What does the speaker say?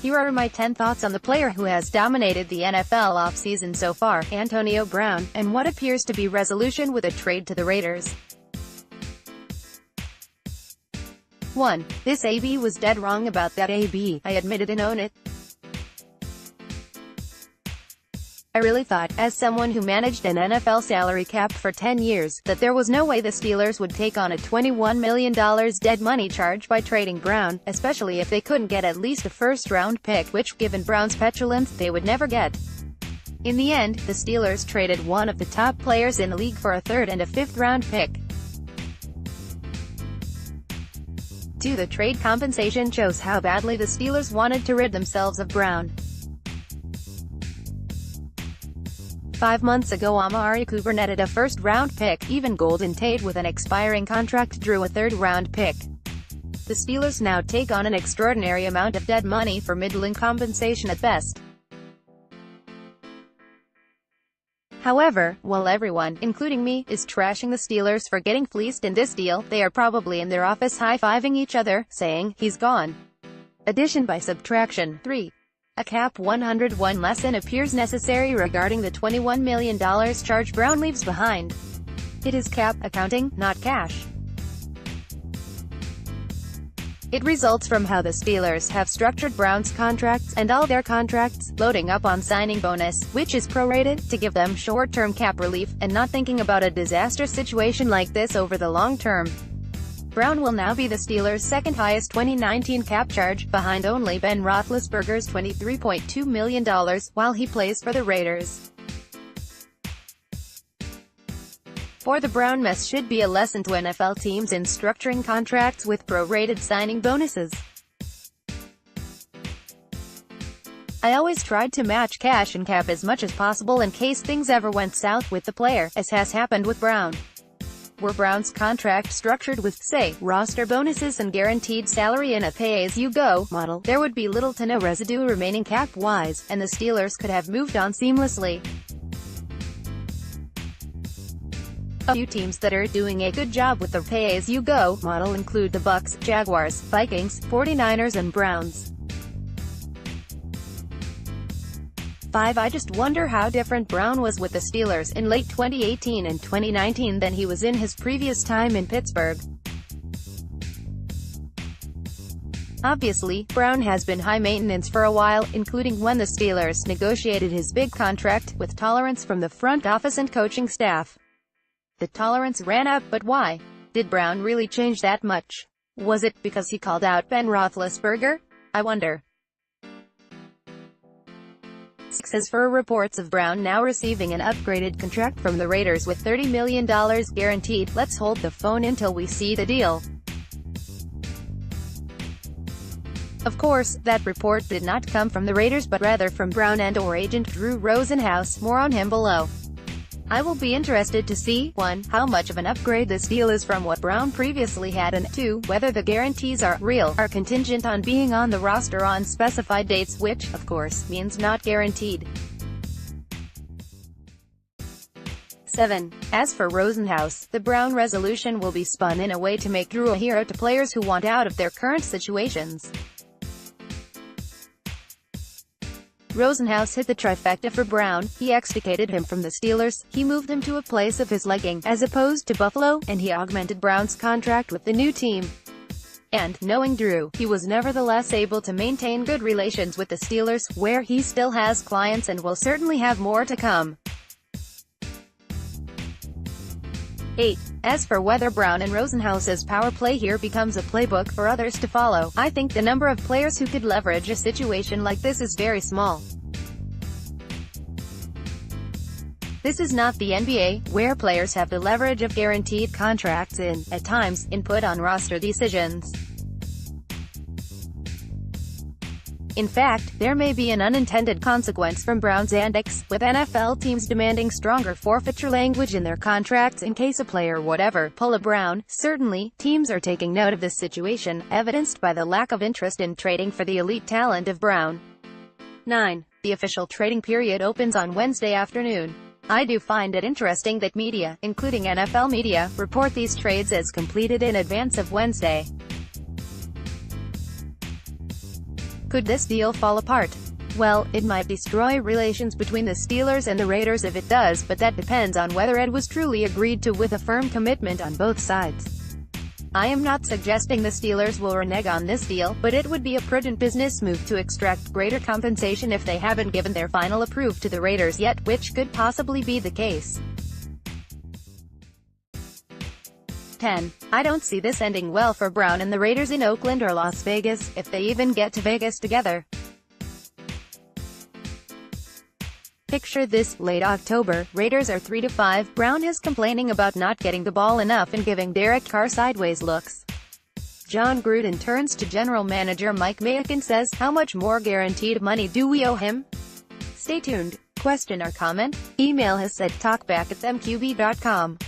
Here are my 10 thoughts on the player who has dominated the NFL offseason so far, Antonio Brown, and what appears to be resolution with a trade to the Raiders. 1. This AB was dead wrong about that AB, I admit it and own it. I really thought, as someone who managed an NFL salary cap for 10 years, that there was no way the Steelers would take on a $21 million dead money charge by trading Brown, especially if they couldn't get at least a first-round pick, which, given Brown's petulance, they would never get. In the end, the Steelers traded one of the top players in the league for a third and a fifth-round pick. 2. The trade compensation shows how badly the Steelers wanted to rid themselves of Brown. 5 months ago Amari Cooper netted a first-round pick, even Golden Tate with an expiring contract drew a third-round pick. The Steelers now take on an extraordinary amount of dead money for middling compensation at best. However, while everyone, including me, is trashing the Steelers for getting fleeced in this deal, they are probably in their office high-fiving each other, saying, "He's gone." Addition by subtraction. 3. A Cap 101 lesson appears necessary regarding the $21 million charge Brown leaves behind. It is cap accounting, not cash. It results from how the Steelers have structured Brown's contracts, and all their contracts, loading up on signing bonus, which is prorated, to give them short-term cap relief, and not thinking about a disaster situation like this over the long term. Brown will now be the Steelers' second-highest 2019 cap charge, behind only Ben Roethlisberger's $23.2 million, while he plays for the Raiders. 4. The Brown mess should be a lesson to NFL teams in structuring contracts with prorated signing bonuses. I always tried to match cash and cap as much as possible in case things ever went south with the player, as has happened with Brown. Were Brown's contract structured with, say, roster bonuses and guaranteed salary in a pay-as-you-go model, there would be little to no residue remaining cap-wise, and the Steelers could have moved on seamlessly. A few teams that are doing a good job with the pay-as-you-go model include the Bucs, Jaguars, Vikings, 49ers and Browns. 5. I just wonder how different Brown was with the Steelers in late 2018 and 2019 than he was in his previous time in Pittsburgh. Obviously, Brown has been high maintenance for a while, including when the Steelers negotiated his big contract, with tolerance from the front office and coaching staff. The tolerance ran up, but why? Did Brown really change that much? Was it because he called out Ben Roethlisberger? I wonder. 6. As for reports of Brown now receiving an upgraded contract from the Raiders with $30 million guaranteed, let's hold the phone until we see the deal. Of course, that report did not come from the Raiders but rather from Brown and/or agent Drew Rosenhaus. More on him below. I will be interested to see, 1. How much of an upgrade this deal is from what Brown previously had, and 2. Whether the guarantees are real, are contingent on being on the roster on specified dates, which, of course, means not guaranteed. 7. As for Rosenhaus, the Brown resolution will be spun in a way to make Drew a hero to players who want out of their current situations. Rosenhaus hit the trifecta for Brown. He extricated him from the Steelers, he moved him to a place of his liking, as opposed to Buffalo, and he augmented Brown's contract with the new team. And, knowing Drew, he was nevertheless able to maintain good relations with the Steelers, where he still has clients and will certainly have more to come. 8. As for whether Brown and Rosenhaus's power play here becomes a playbook for others to follow, I think the number of players who could leverage a situation like this is very small. This is not the NBA, where players have the leverage of guaranteed contracts and, at times, input on roster decisions. In fact, there may be an unintended consequence from Brown's antics, with NFL teams demanding stronger forfeiture language in their contracts in case a player whatever pull a Brown. Certainly, teams are taking note of this situation, evidenced by the lack of interest in trading for the elite talent of Brown. 9. The official trading period opens on Wednesday afternoon. I do find it interesting that media, including NFL media, report these trades as completed in advance of Wednesday. Could this deal fall apart? Well, it might destroy relations between the Steelers and the Raiders if it does, but that depends on whether Ed was truly agreed to with a firm commitment on both sides. I am not suggesting the Steelers will renege on this deal, but it would be a prudent business move to extract greater compensation if they haven't given their final approve to the Raiders yet, which could possibly be the case. 10. I don't see this ending well for Brown and the Raiders in Oakland or Las Vegas, if they even get to Vegas together. Picture this, late October, Raiders are 3-5, Brown is complaining about not getting the ball enough and giving Derek Carr sideways looks. John Gruden turns to general manager Mike Mayock and says, "How much more guaranteed money do we owe him?" Stay tuned. Question or comment? Email us at talkback@mqb.com.